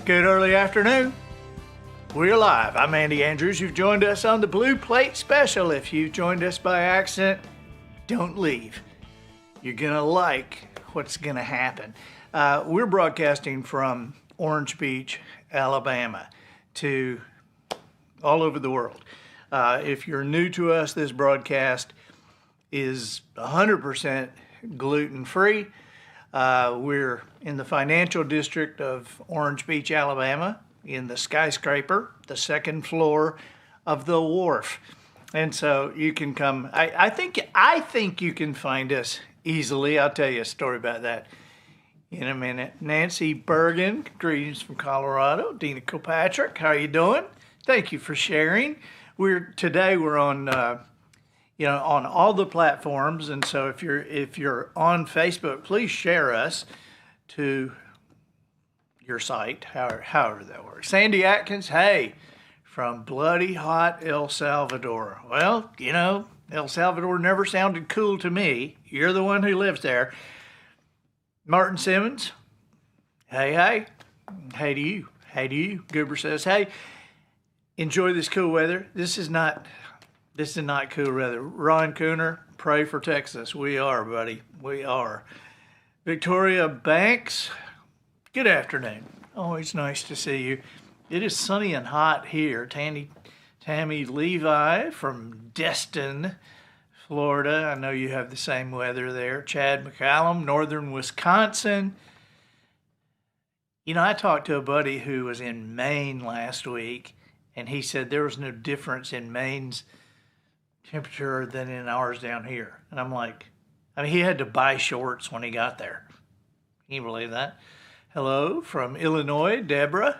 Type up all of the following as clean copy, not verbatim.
Good early afternoon. We're live. I'm Andy Andrews. You've joined us on the Blue Plate Special. If you joined us by accident, don't leave. You're going to like what's going to happen. We're broadcasting from Orange Beach, Alabama, to all over the world. If you're new to us, this broadcast is 100% gluten-free. We're in the financial district of Orange Beach, Alabama, in the skyscraper, the second floor of the wharf. And so you can come. I think you can find us easily. I'll tell you a story about that in a minute. Nancy Bergen, greetings from Colorado. Dina Kilpatrick, how are you doing? Thank you for sharing. Today we're on on all the platforms, and so if you're on Facebook, please share us to your site, however that works. Sandy Atkins, hey, from bloody hot El Salvador. Well, El Salvador never sounded cool to me. You're the one who lives there. Martin Simmons, hey to you. Goober says, hey, enjoy this cool weather. This is not cool weather. Ron Cooner, pray for Texas. We are, buddy. We are. Victoria Banks, good afternoon. Always nice to see you. It is sunny and hot here. Tammy Levi from Destin, Florida. I know you have the same weather there. Chad McCallum, northern Wisconsin. I talked to a buddy who was in Maine last week, and he said there was no difference in Maine's temperature than in ours down here. And I'm like, he had to buy shorts when he got there. Can you believe that? Hello from Illinois, Deborah.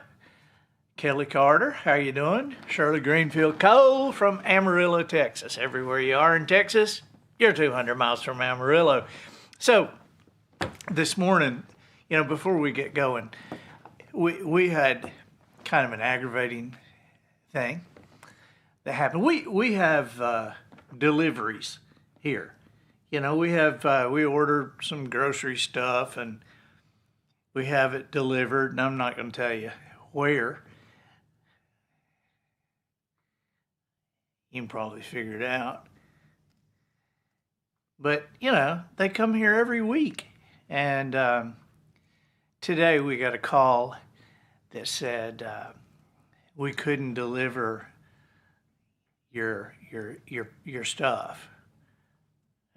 Kelly Carter, how you doing? Shirley Greenfield Cole from Amarillo, Texas. Everywhere you are in Texas, you're 200 miles from Amarillo. So this morning, before we get going, we had kind of an aggravating thing that happened. We have deliveries here. We order some grocery stuff and we have it delivered, and I'm not going to tell you where. You can probably figure it out. But, they come here every week. And today we got a call that said we couldn't deliver your stuff.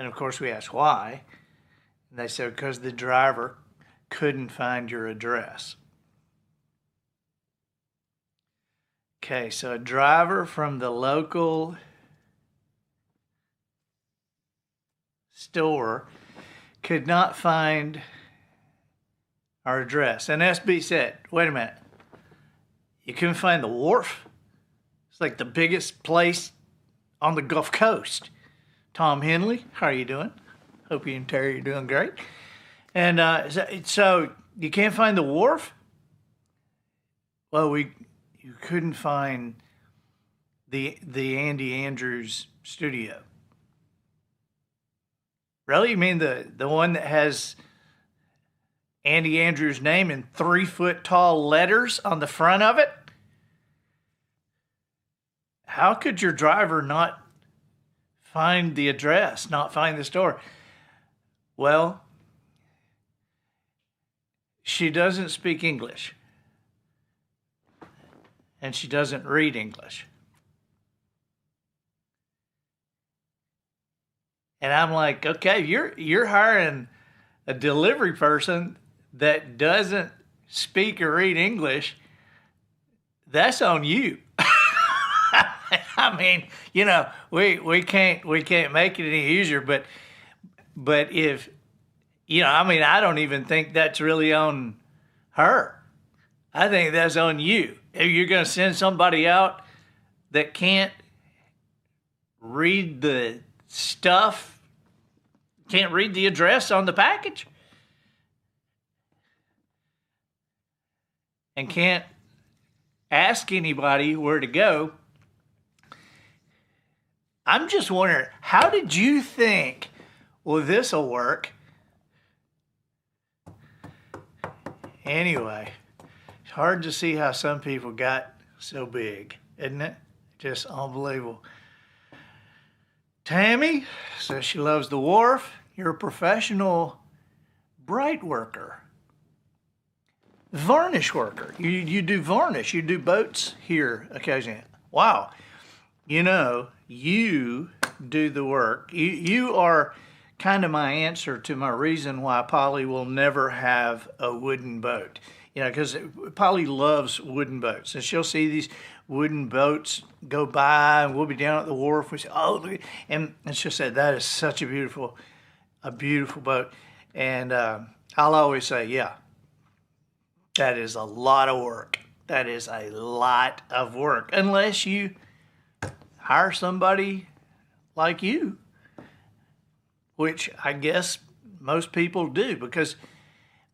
And of course we asked why. And they said because the driver couldn't find your address. Okay, so a driver from the local store could not find our address. And SB said, wait a minute, you couldn't find the wharf? It's like the biggest place on the Gulf Coast. Tom Henley, how are you doing? Hope you and Terry are doing great. And so you can't find the wharf? Well, you couldn't find the Andy Andrews studio. Really? You mean the one that has Andy Andrews' name in 3-foot tall letters on the front of it? How could your driver not find the address, not find the store? Well, she doesn't speak English. And she doesn't read English. And I'm like, okay, you're hiring a delivery person that doesn't speak or read English. That's on you. We can't make it any easier, but if I don't even think that's really on her. I think that's on you. If you're going to send somebody out that can't read the stuff, can't read the address on the package, and can't ask anybody where to go, I'm just wondering, how did you think, well, this will work? Anyway, It's hard to see how some people got so big, isn't it? Just unbelievable. Tammy says she loves the wharf. You're a professional bright worker. Varnish worker. You do varnish. You do boats here occasionally. Wow. You know, you do the work. You are kind of my answer to my reason why Polly will never have a wooden boat. You know, because Polly loves wooden boats. And she'll see these wooden boats go by, and we'll be down at the wharf. We say, oh, look. And she'll say, that is such a beautiful boat. And I'll always say, yeah, that is a lot of work. That is a lot of work. Unless you hire somebody like you, which I guess most people do, because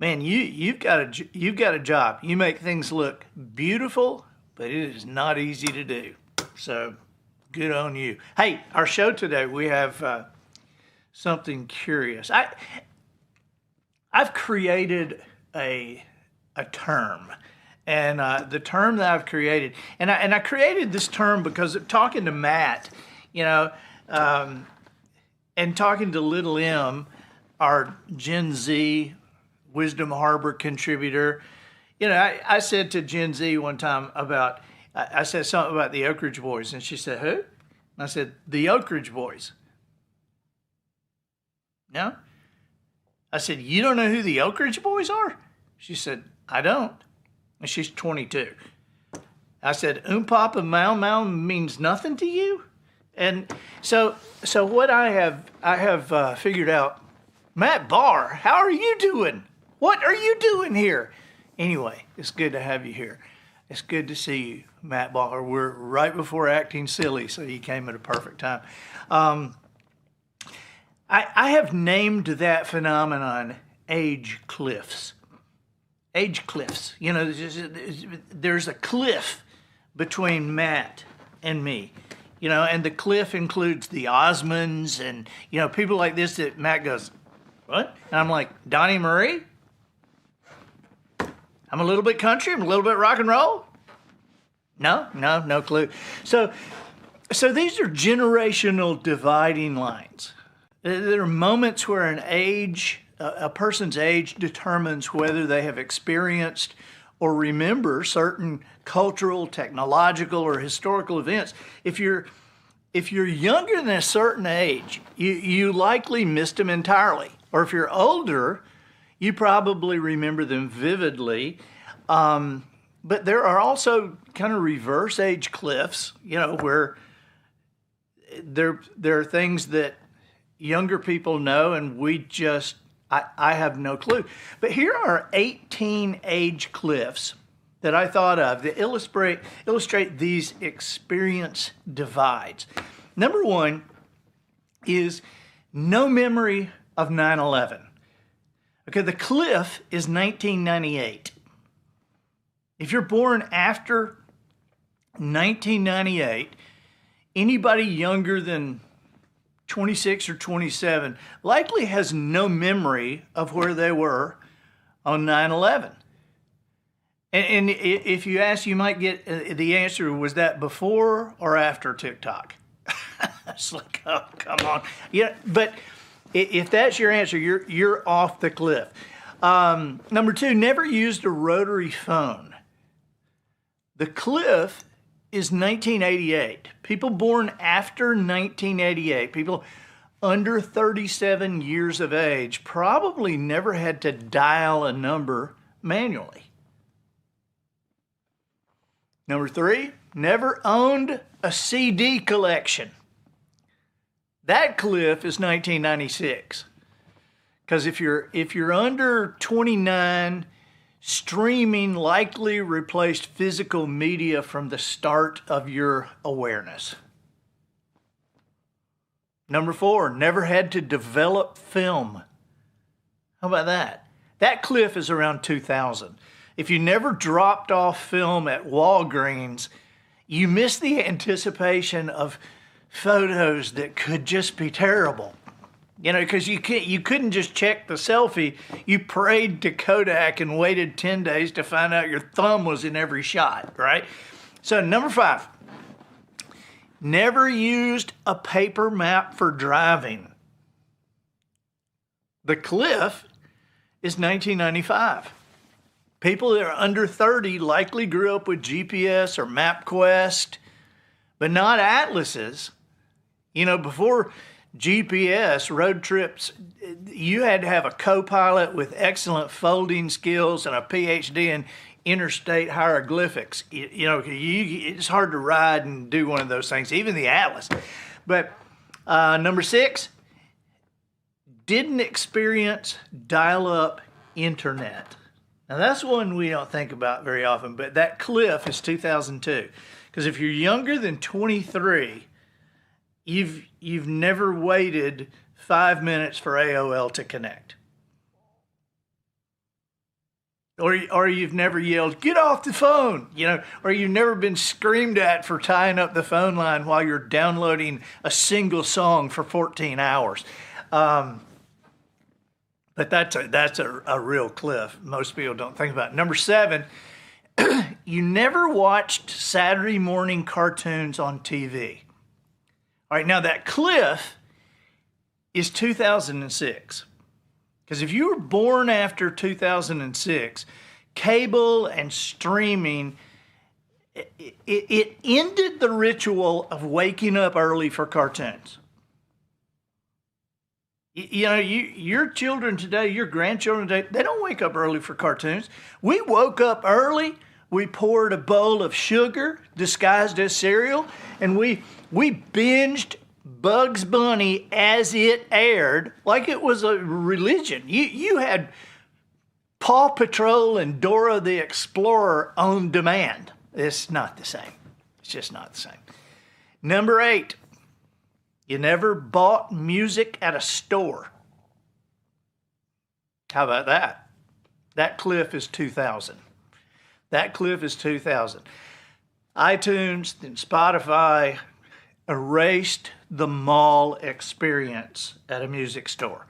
man, you've got a job. You make things look beautiful, but it is not easy to do. So good on you. Hey, our show today, we have something curious. I've created a term, and the term that I've created, and I created this term because of talking to Matt, you know, and talking to Little M, our Gen Z Wisdom Harbor contributor. You know, I said to Gen Z one time I said something about the Oak Ridge Boys, and she said, who? And I said, the Oak Ridge Boys. No? I said, you don't know who the Oak Ridge Boys are? She said, I don't. And she's 22. I said, Papa Mau Mau means nothing to you? And so what I have figured out, Matt Barr, how are you doing? What are you doing here? Anyway, it's good to have you here. It's good to see you, Matt Barr. We're right before acting silly, so you came at a perfect time. I have named that phenomenon age cliffs. Age cliffs. You know, there's a cliff between Matt and me. You know, and the cliff includes the Osmonds and, you know, people like this that Matt goes, what? And I'm like, Donnie Marie? I'm a little bit country, I'm a little bit rock and roll? No clue. So these are generational dividing lines. There are moments where a person's age determines whether they have experienced or remember certain cultural, technological, or historical events. If you're younger than a certain age, you likely missed them entirely. Or if you're older, you probably remember them vividly. But there are also kind of reverse age cliffs, you know, where there are things that younger people know and I have no clue. But here are 18 age cliffs that I thought of that illustrate these experience divides. Number one is no memory of 9/11. Okay, the cliff is 1998. If you're born after 1998, anybody younger than 26 or 27 likely has no memory of where they were on 9/11. And if you ask, you might get the answer, was that before or after TikTok? It's like, oh, come on. Yeah, but if that's your answer, you're off the cliff. Number two, never used a rotary phone. The cliff is 1988. People born after 1988, people under 37 years of age, probably never had to dial a number manually. Number three, never owned a CD collection. That cliff is 1996. Because if you're under 29, streaming likely replaced physical media from the start of your awareness. Number four, never had to develop film. How about that? That cliff is around 2000. If you never dropped off film at Walgreens, you missed the anticipation of photos that could just be terrible. You know, because you couldn't just check the selfie. You prayed to Kodak and waited 10 days to find out your thumb was in every shot, right? So number 5, never used a paper map for driving. The Cliff is 1995. People that are under 30 likely grew up with GPS or MapQuest, but not atlases. You know, before GPS road trips, you had to have a co-pilot with excellent folding skills and a PhD in interstate hieroglyphics. You know, it's hard to ride and do one of those things, even the Atlas. But number 6, didn't experience dial-up internet. Now that's one we don't think about very often, but that Cliff is 2002. Because if you're younger than 23, you've never waited 5 minutes for AOL to connect. Or you've never yelled, "Get off the phone!" You know, or you've never been screamed at for tying up the phone line while you're downloading a single song for 14 hours. But that's a real Cliff. Most people don't think about it. Number 7, you never watched Saturday morning cartoons on TV. All right, now that Cliff is 2006. Because if you were born after 2006, cable and streaming, it ended the ritual of waking up early for cartoons. You know, your children today, your grandchildren today, they don't wake up early for cartoons. We woke up early, we poured a bowl of sugar disguised as cereal, and we binged Bugs Bunny as it aired like it was a religion. You had Paw Patrol and Dora the Explorer on demand. It's not the same. It's just not the same. Number 8, you never bought music at a store. How about that? That Cliff is 2000. That Cliff is 2000. iTunes and Spotify erased the mall experience at a music store.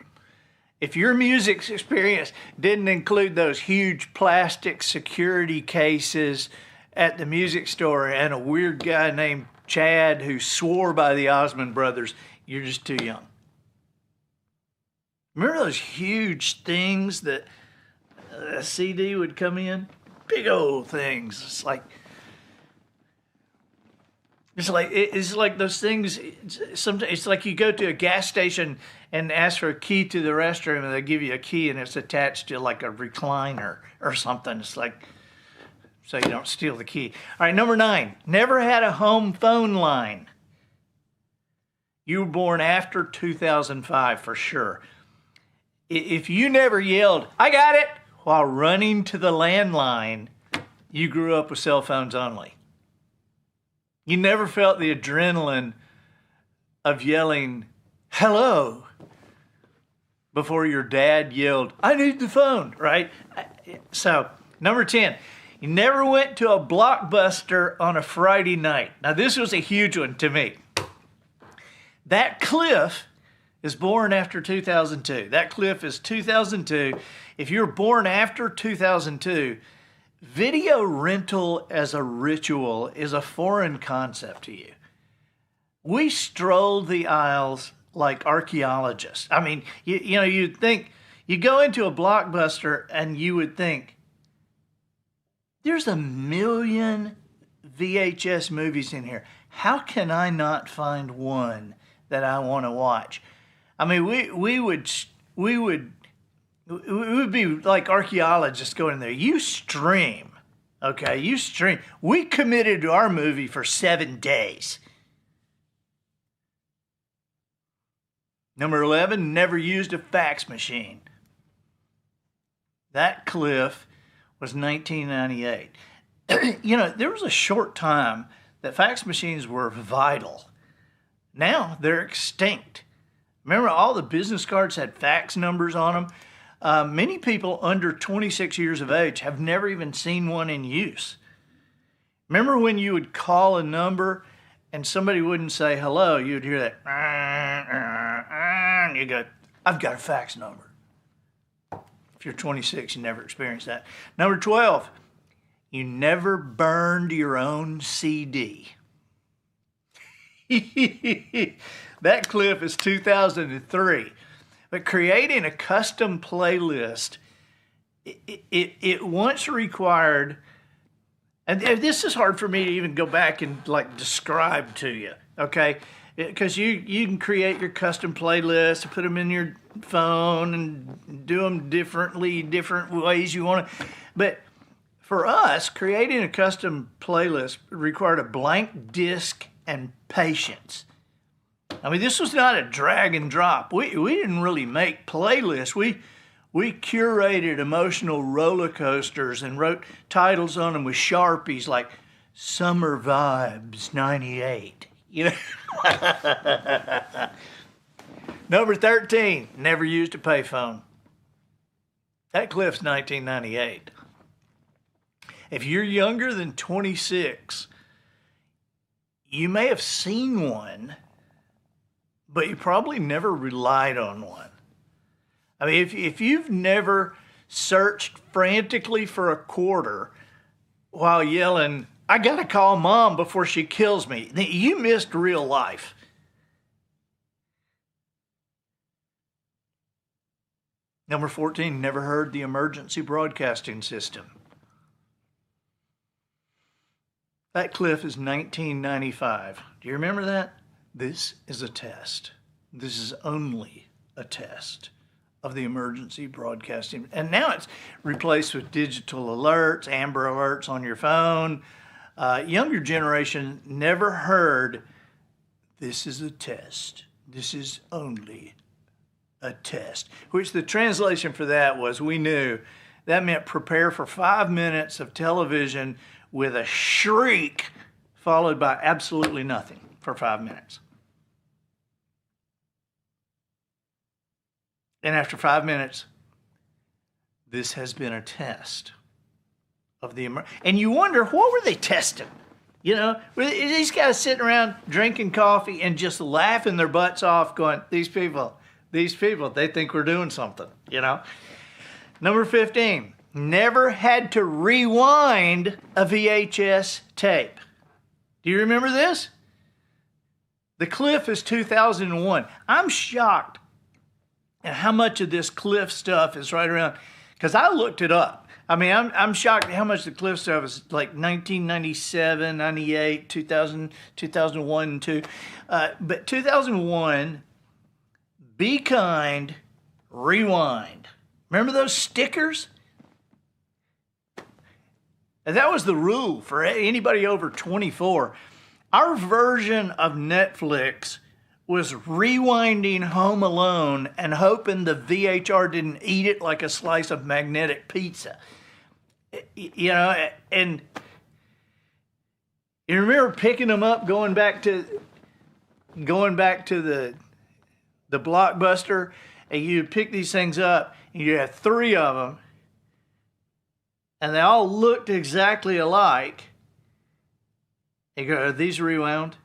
If your music experience didn't include those huge plastic security cases at the music store and a weird guy named Chad who swore by the Osmond Brothers, you're just too young. Remember those huge things that a CD would come in? Big old things. It's like those things. Sometimes it's like you go to a gas station and ask for a key to the restroom, and they give you a key, and it's attached to like a recliner or something. It's like so you don't steal the key. All right, number 9. Never had a home phone line. You were born after 2005 for sure. If you never yelled, "I got it," while running to the landline, you grew up with cell phones only. You never felt the adrenaline of yelling, "Hello," before your dad yelled, "I need the phone," right? So, number 10, you never went to a Blockbuster on a Friday night. Now, this was a huge one to me. That Cliff is born after 2002. That Cliff is 2002. If you're born after 2002, video rental as a ritual is a foreign concept to you. We strolled the aisles like archaeologists. I mean, you know, you'd think, you go into a Blockbuster and you would think, there's 1 million VHS movies in here. How can I not find one that I want to watch? I mean, we would be like archaeologists going in there. You stream, okay? You stream. We committed to our movie for 7 days. Number 11, never used a fax machine. That Cliff was 1998. You know, there was a short time that fax machines were vital. Now they're extinct. Remember, all the business cards had fax numbers on them? Many people under 26 years of age have never even seen one in use. Remember when you would call a number and somebody wouldn't say hello, you'd hear that, and you go, I've got a fax number. If you're 26, you never experienced that. Number 12, you never burned your own CD. That clip is 2003. But creating a custom playlist, it once required, and this is hard for me to even go back and like describe to you, okay? Because you can create your custom playlists and put them in your phone and do them different ways you want to. But for us, creating a custom playlist required a blank disc and patience. I mean, this was not a drag and drop. We didn't really make playlists. We curated emotional roller coasters and wrote titles on them with Sharpies like Summer Vibes 98. You know? Number 13, never used a payphone. That clip's 1998. If you're younger than 26, you may have seen one, but you probably never relied on one. I mean, if you've never searched frantically for a quarter while yelling, I gotta call mom before she kills me, then you missed real life. Number 14, never heard the emergency broadcasting system. That clip is 1995. Do you remember that? This is a test. This is only a test of the emergency broadcasting. And now it's replaced with digital alerts, Amber Alerts on your phone. Younger generation never heard, this is a test. This is only a test. Which the translation for that was, we knew that meant prepare for 5 minutes of television with a shriek followed by absolutely nothing for 5 minutes. And after 5 minutes, this has been a test of the and you wonder, what were they testing? You know, were these guys sitting around drinking coffee and just laughing their butts off going, these people, they think we're doing something, you know? Number 15, never had to rewind a VHS tape. Do you remember this? The clip is 2001. I'm shocked at how much of this Cliff stuff is right around, because I looked it up. I mean, I'm shocked at how much the Cliff stuff is like 1997, 98, 2000, 2001, and 2. But 2001, Be Kind, Rewind. Remember those stickers? And that was the rule for anybody over 24. Our version of Netflix was rewinding Home Alone and hoping the VHR didn't eat it like a slice of magnetic pizza. You know, and you remember picking them up, going back to the Blockbuster, and you'd pick these things up, and you had 3 of them, and they all looked exactly alike. You go, are these rewound?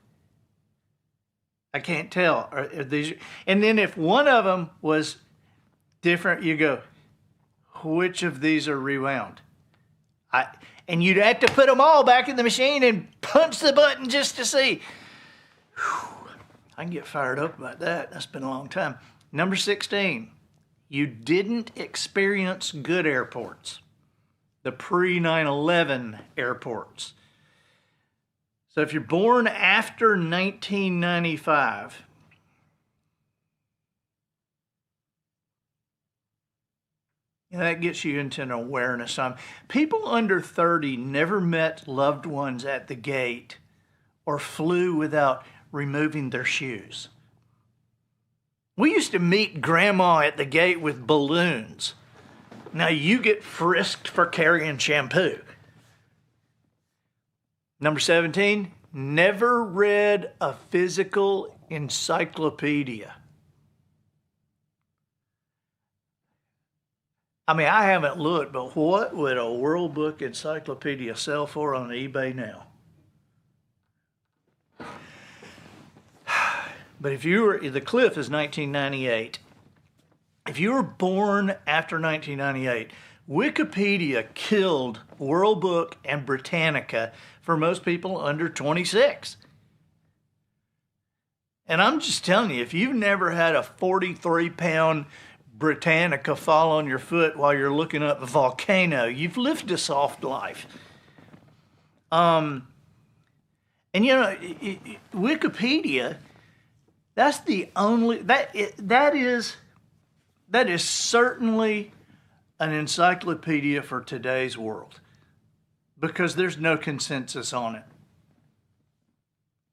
I can't tell. Are these? And then if one of them was different, you go, which of these are rewound? And you'd have to put them all back in the machine and punch the button just to see. Whew, I can get fired up about that. That's been a long time. Number 16, you didn't experience good airports. The pre-9/11 airports. So if you're born after 1995, that gets you into an awareness. People under 30 never met loved ones at the gate or flew without removing their shoes. We used to meet grandma at the gate with balloons. Now you get frisked for carrying shampoo. Number 17, never read a physical encyclopedia. I mean, I haven't looked, but what would a World Book Encyclopedia sell for on eBay now? But if you were, the cliff is 1998. If you were born after 1998, Wikipedia killed World Book and Britannica for most people under 26. And I'm just telling you, if you've never had a 43-pound Britannica fall on your foot while you're looking up a volcano, you've lived a soft life. And you know, Wikipedia, that's the only, that is certainly an encyclopedia for today's world, because there's no consensus on it.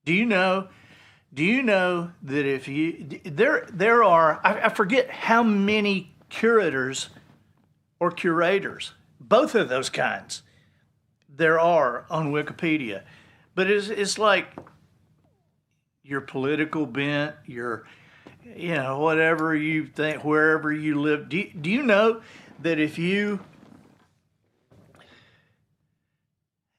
Do you know that if you, there are, I forget how many curators or curators, both of those kinds, there are on Wikipedia. But it's like your political bent, your, you know, whatever you think, wherever you live. Do you know that if you,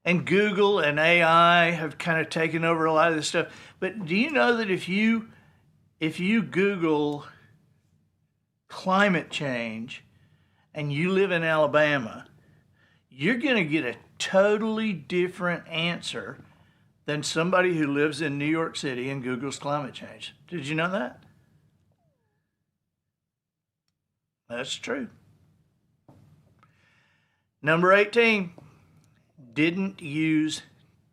and Google and AI have kind of taken over a lot of this stuff, but do you know that if you Google climate change and you live in Alabama, you're going to get a totally different answer than somebody who lives in New York City and Googles climate change. Did you know that? That's true. Number 18, didn't use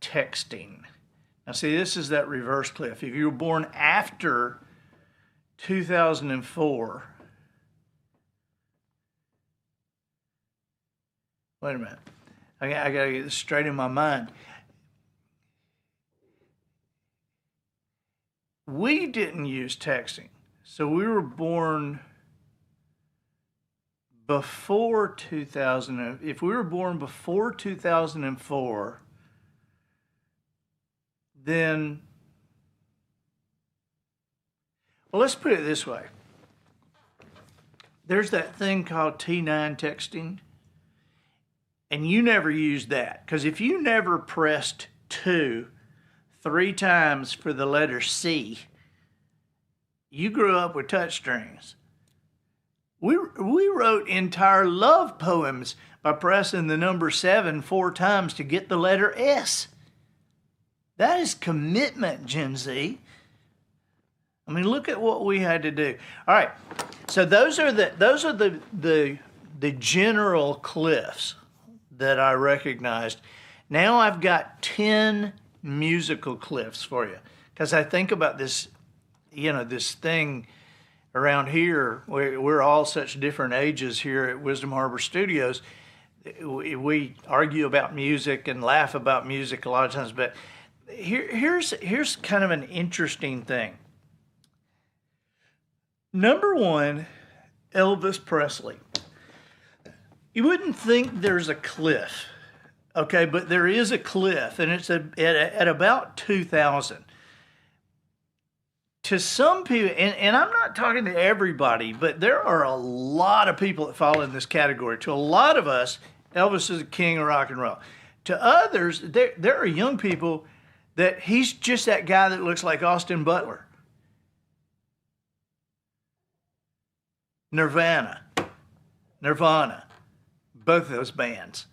texting. Now see, this is that reverse cliff. If you were born after 2004, wait a minute. I got to get this straight in my mind. We didn't use texting. So we were born before 2000. If we were born before 2004, then, well, let's put it this way. There's that thing called T9 texting, and you never used that, because if you never pressed 2 3 times for the letter C, you grew up with touchscreens. We wrote entire love poems by pressing the number 7 4 times to get the letter S. That is commitment, Gen Z. I mean, look at what we had to do. All right, so those are the general cliffs that I recognized. Now I've got 10 musical cliffs for you, because I think about this, you know, this thing around here. We're all such different ages here at Wisdom Harbor Studios. We argue about music and laugh about music a lot of times, but here's kind of an interesting thing. Number 1, Elvis Presley. You wouldn't think there's a cliff, okay, but there is a cliff, and it's at about 2,000. To some people, and I'm not talking to everybody, but there are a lot of people that fall in this category. To a lot of us, Elvis is the king of rock and roll. To others, there are young people that he's just that guy that looks like Austin Butler. Nirvana, both of those bands.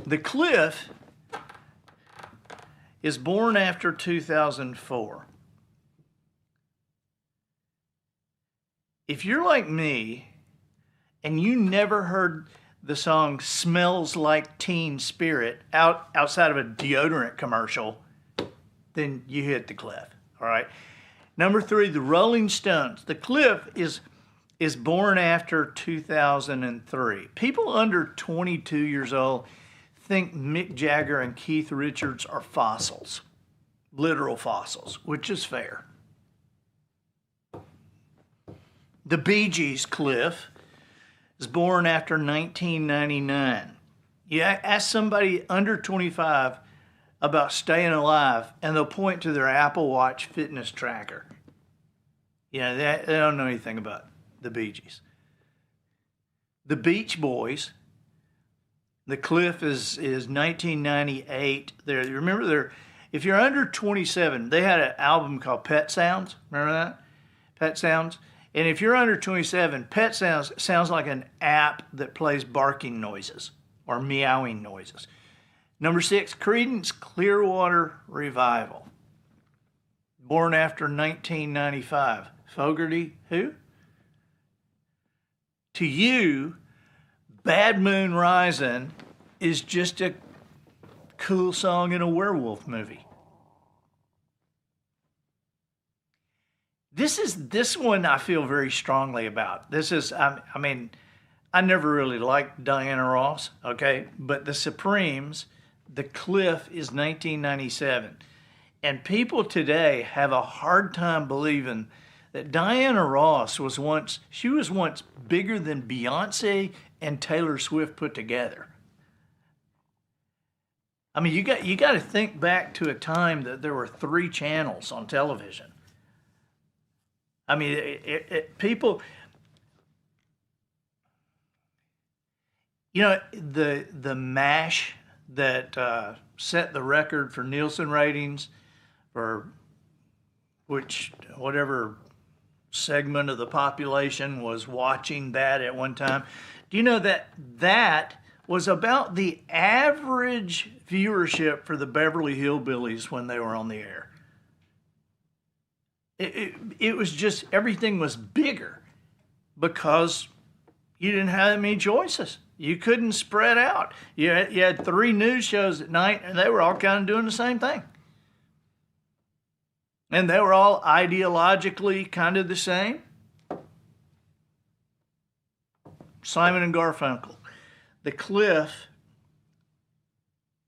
The Cliff is born after 2004. If you're like me and you never heard the song Smells Like Teen Spirit outside of a deodorant commercial, then you hit the cliff, all right? Number 3, the Rolling Stones. The Cliff is born after 2003. People under 22 years old think Mick Jagger and Keith Richards are fossils, literal fossils, which is fair. The Bee Gees Cliff is born after 1999. You ask somebody under 25 about staying alive, and they'll point to their Apple Watch fitness tracker. You know, they don't know anything about the Bee Gees. The Beach Boys. The Cliff is 1998. Remember, If you're under 27, they had an album called Pet Sounds. Remember that? Pet Sounds. And if you're under 27, Pet Sounds sounds like an app that plays barking noises or meowing noises. Number 6, Creedence Clearwater Revival. Born after 1995. Fogerty, who? To you, Bad Moon Rising is just a cool song in a werewolf movie. This one I feel very strongly about. This is, I mean, I never really liked Diana Ross, okay? But the Supremes, The Cliff is 1997. And people today have a hard time believing that Diana Ross was once bigger than Beyonce and Taylor Swift put together. I mean, you got to think back to a time that there were 3 channels on television. I mean, people, you know, the MASH that set the record for Nielsen ratings for whatever segment of the population was watching that at one time. Do you know that was about the average viewership for the Beverly Hillbillies when they were on the air? It was just, everything was bigger because you didn't have that many choices. You couldn't spread out. You had 3 news shows at night, and they were all kind of doing the same thing. And they were all ideologically kind of the same. Simon and Garfunkel. The Cliff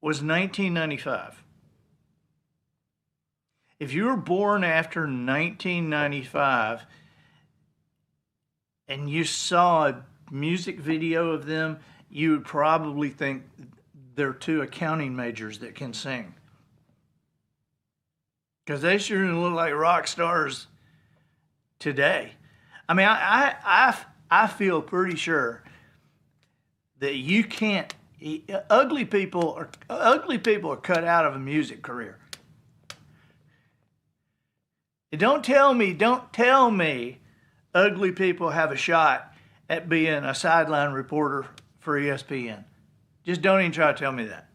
was 1995. If you were born after 1995 and you saw a music video of them, you would probably think they're 2 accounting majors that can sing. Because they sure look like rock stars today. I mean, I feel pretty sure that you can't. Ugly people are cut out of a music career. Don't tell me ugly people have a shot at being a sideline reporter for ESPN. Just don't even try to tell me that.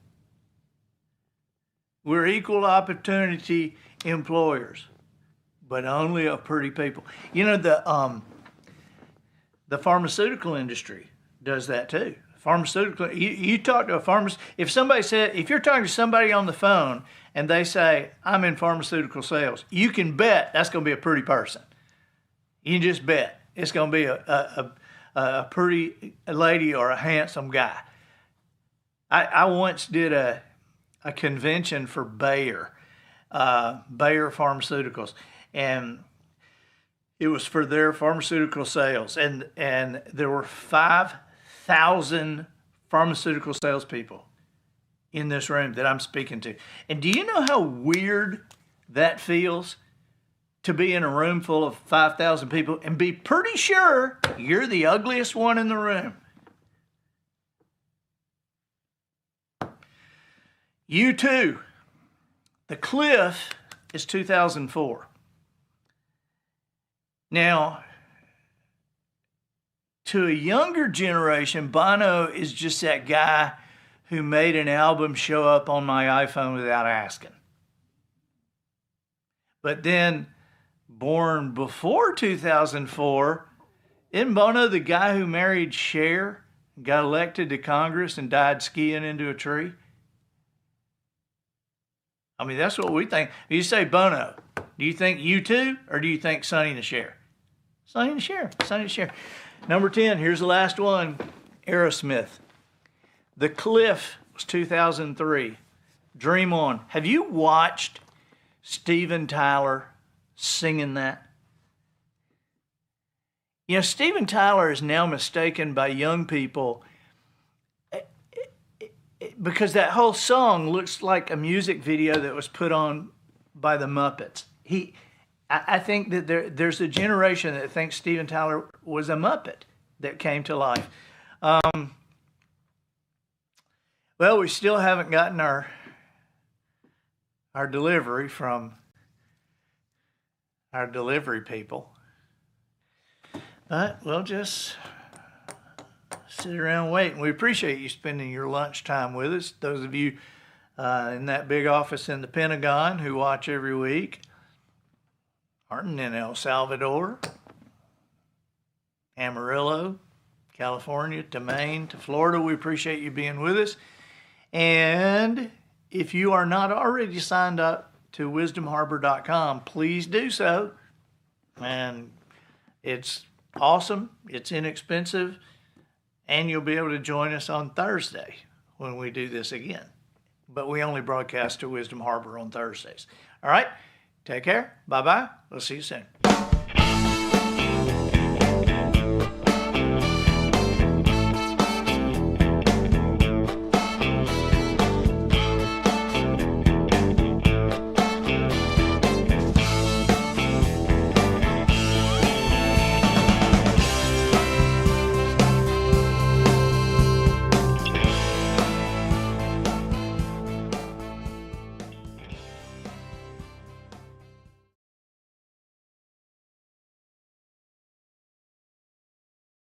We're equal opportunity employers, but only of pretty people. You know, the pharmaceutical industry does that too. Pharmaceutical, you talk to a pharmacist, if you're talking to somebody on the phone and they say, I'm in pharmaceutical sales, you can bet that's going to be a pretty person. You can just bet it's going to be a pretty lady or a handsome guy. I once did a convention for Bayer Pharmaceuticals, and it was for their pharmaceutical sales, and there were 5,000 pharmaceutical salespeople in this room that I'm speaking to. And do you know how weird that feels to be in a room full of 5,000 people and be pretty sure you're the ugliest one in the room? U2, The Cliff is 2004. Now, to a younger generation, Bono is just that guy who made an album show up on my iPhone without asking. But then, born before 2004, isn't Bono the guy who married Cher, got elected to Congress, and died skiing into a tree? I mean, that's what we think. You say Bono, do you think U2 or do you think Sonny and Cher? Sonny and Cher, Sonny and Cher. Number 10, here's the last one, Aerosmith. The Cliff was 2003. Dream On. Have you watched Steven Tyler singing that? You know, Steven Tyler is now mistaken by young people because that whole song looks like a music video that was put on by the Muppets. I think that there's a generation that thinks Steven Tyler was a Muppet that came to life. Well, we still haven't gotten our our delivery from our delivery people. But we'll just sit around and wait. And we appreciate you spending your lunchtime with us. Those of you in that big office in the Pentagon who watch every week. Martin in El Salvador, Amarillo, California, to Maine, to Florida. We appreciate you being with us. And if you are not already signed up to wisdomharbor.com, please do so. And it's awesome. It's inexpensive. And you'll be able to join us on Thursday when we do this again. But we only broadcast to Wisdom Harbor on Thursdays. All right. Take care. Bye-bye. We'll see you soon.